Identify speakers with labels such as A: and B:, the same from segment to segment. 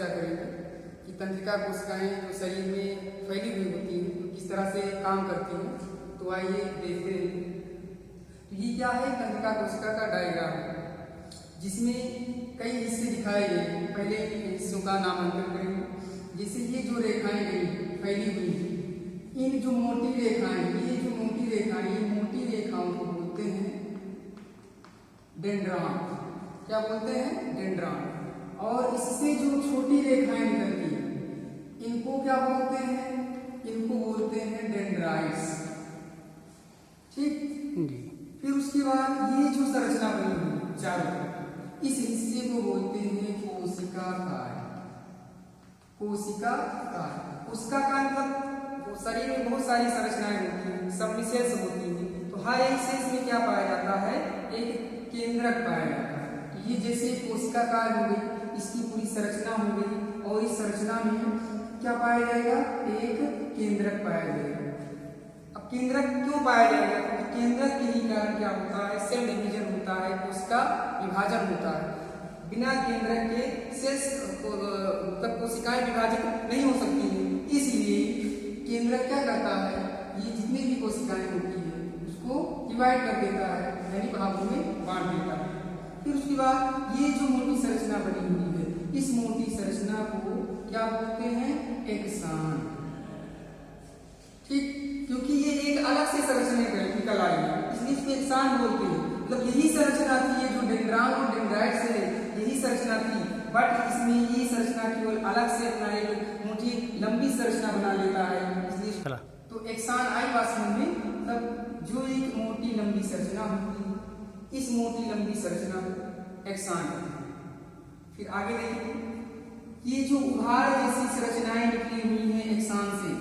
A: चर्चा करेंगे कि तंत्रिका कोशिकाएं जो शरीर में फैली हुई होती हैं तो किस तरह से काम करती हैं। तो आइए देखते हैं। तो ये क्या है, तंत्रिका कोशिका का डायग्राम है जिसमें कई हिस्से दिखाए गए हैं। पहले इन हिस्सों का नामांकन करेंगे। जैसे ये जो रेखाएं फैली हुई हैं, इन जो मोटी रेखाएं, ये जो मोटी रेखाएं, ये मोटी रेखाओं को बोलते हैं डेंड्रॉन। क्या बोलते हैं? डेंड्रॉन। और इससे जो छोटी रेखाएं निकलती हैं इनको क्या बोलते हैं? इनको बोलते हैं डेंड्राइट्स। ठीक जी। फिर उसके बाद ये जो संरचना बनी हुई चारों, इस हिस्से को बोलते हैं कोशिकाकार। कोशिकाकार, उसका का मतलब शरीर में बहुत सारी संरचनाएं होती हैं, सब में सेल्स होती हैं। तो हर एक सेल्स में क्या पाया जाता है? एक केंद्रक पाया जाता है। तो ये जैसे कोशिकाकार हो गई, इसकी पूरी संरचना हो गई और इस संरचना में क्या पाया जाएगा? एक केंद्रक पाया जाएगा। अब केंद्रक क्यों पाया जाएगा? क्योंकि केंद्रक के ही कारण क्या होता है? सेल डिवीजन होता है, कोशिका विभाजन होता है। बिना केंद्रक के सेल्स मतलब कोशिकाएं विभाजित नहीं हो सकती हैं। इसलिए केंद्रक क्या करता है? ये जितनी भी कोशिकाएं होती है उसको डिवाइड कर देता है, यानी भागों में बांट देता है। फिर उसके बाद ये जो मोटी संरचना बनी हुई है, इस मोटी संरचना को क्या बोलते हैं? एक्सान। ठीक, क्योंकि ये एक अलग से संरचना निकल आई है इसलिए इसको एक्सान बोलते हैं। मतलब यही संरचना थी ये जो डेंड्रॉन और डेंड्राइट से यही संरचना थी, बट इसमें ये संरचना केवल अलग से अपना एक मोटी लंबी संरचना बना लेता है, इसलिए तो एक्सान आई बात समझ में। मतलब जो एक मोटी लंबी संरचना होती है, इस मोटी लंबी संरचना को एक्सान कहते हैं। फिर आगे देखिए, ये जो उभार जैसी संरचनाएं निकली हुई हैं एक्सान से,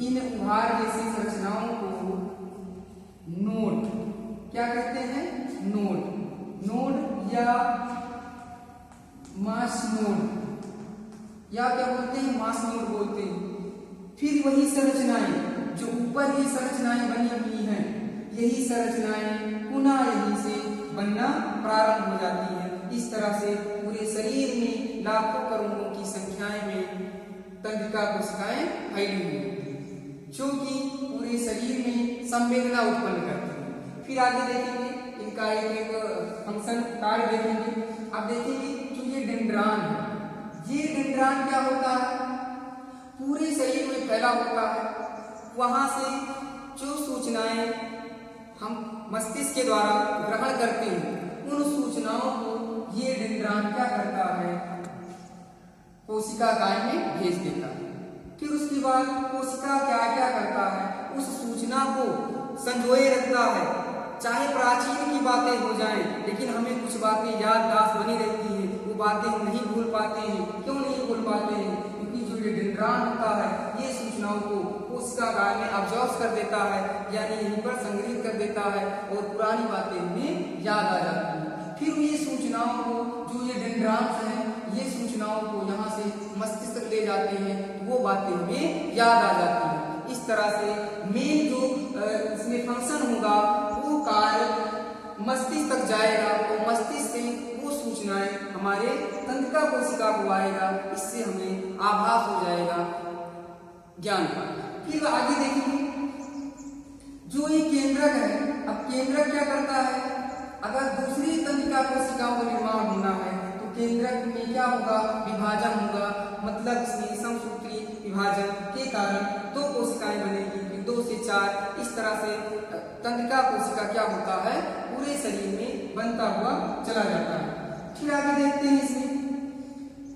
A: इन उभार जैसी संरचनाओं को नोड क्या कहते हैं? नोड या मास नोड या क्या बोलते हैं? मास नोड बोलते हैं। फिर वही संरचनाएं जो ऊपर ये संरचनाएं बनी हुई हैं, यही संरचनाएं पुनः यहीं से बनना प्रारंभ हो जाती हैं। इस तरह से पूरे शरीर में लाखों करोड़ों की संख्याएं में तंत्रिका कोशिकाएं फैली हुई हैं जो कि पूरे शरीर में संवेदना उत्पन्न करती हैं। फिर आगे देखेंगे इनका एक फंक्शन कार्य देखेंगे। अब देखेंगे जो ये डेंड्रॉन है, ये डेंड्रॉन क्या होता है? पूरे शरीर में फैला होता है। वहां से जो सूचनाएं हम मस्तिष्क के द्वारा ग्रहण करते हैं, उन सूचनाओं को ये डेंड्रॉन क्या करता है? कोशिकाकार में भेज देता है। फिर उसके बाद कोशिका क्या क्या करता है? उस सूचना को संजोए रखता है। चाहे प्राचीन की बातें हो जाएं, लेकिन हमें कुछ बातें याददाश्त बनी रहती है, वो बातें हम नहीं भूल पाते हैं। क्यों नहीं भूल पाते हैं? क्योंकि जो ये डेंड्रॉन होता है ये सूचनाओं को कोशिकाकार में अब्जॉर्ब कर देता है, यानी यहीं पर संग्रहित कर देता है और पुरानी बातें हमें याद आ जाती हैं। फिर ये सूचनाओं को, जो ये डेंड्रॉन्स हैं, ये सूचनाओं को यहाँ से मस्तिष्क तक ले जाते हैं, वो बातें हमें याद आ जाती हैं। इस तरह से मेन जो इसमें फंक्शन होगा वो कार्य मस्तिष्क तक जाएगा और मस्तिष्क से वो सूचनाएं हमारे तंत्रिका कोशिका को आएगा। इससे हमें आभास हो जाएगा ज्ञान का। फिर आगे देखेंगे जो ये केंद्रक है। अब केंद्रक क्या करता है? अगर दूसरी तंत्रिका कोशिकाओं का निर्माण होना है तो केंद्रक में क्या होगा? विभाजन होगा। मतलब इसमें समसूत्री विभाजन के कारण दो कोशिकाएं बनेगी, फिर 2 से 4। इस तरह से तंत्रिका कोशिका क्या होता है? पूरे शरीर में बनता हुआ चला जाता है। फिर आगे देखते हैं इसमें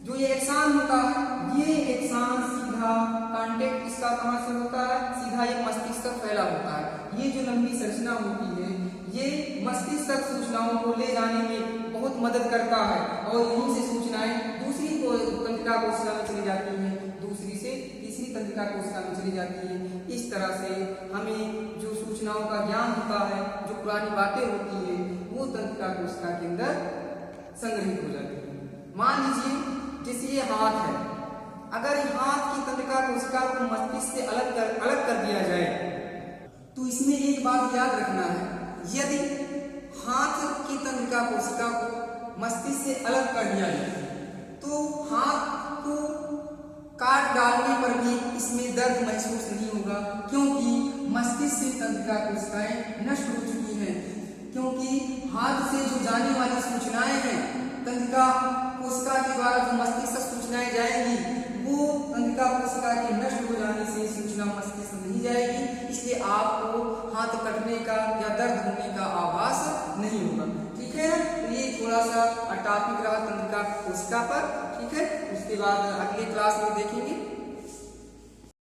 A: जो ये एक्सान होता है, ये एक्सान सीधा कांटेक्ट इसका कहां से होता है? सीधा एक मस्तिष्क तक फैला होता है। ये जो लंबी संरचना होती है ये मस्तिष्क तक सूचनाओं को ले जाने में बहुत मदद करता है और यहीं से सूचनाएं दूसरी तंत्रिका कोशिका में चली जाती हैं, दूसरी से तीसरी तंत्रिका कोशिका में चली जाती है। इस तरह से हमें जो सूचनाओं का ज्ञान होता है, जो पुरानी बातें होती है, वो तंत्रिका कोशिका के अंदर संग्रहित हो जाती है। मान लीजिए जैसे ये हाथ है, अगर हाथ की तंत्रिका कोशिका को मस्तिष्क से अलग कर दिया जाए तो इसमें एक बात याद रखना है, यदि हाथ की तंत्रिका कोशिका को मस्तिष्क से अलग कर दिया जाए तो हाथ को दर्द महसूस नहीं होगा, क्योंकि मस्तिष्क से तंत्रिका कोशिकाएं नष्ट हो चुकी हैं। क्योंकि हाथ से जो जाने वाली सूचनाएं हैं, तंत्रिका कोशिका के द्वारा जो मस्तिष्क तक सूचनाएं जाएंगी, वो तंत्रिका कोशिका के नष्ट हो जाने से सूचना मस्तिष्क नहीं जाएगी, इसलिए आपको हाथ कटने का या दर्द होने का आभास नहीं होगा। ठीक है, तो ये थोड़ा सा टॉपिक रहा तंत्रिका कोशिका पर। ठीक है, उसके बाद अगले क्लास में देखेंगे।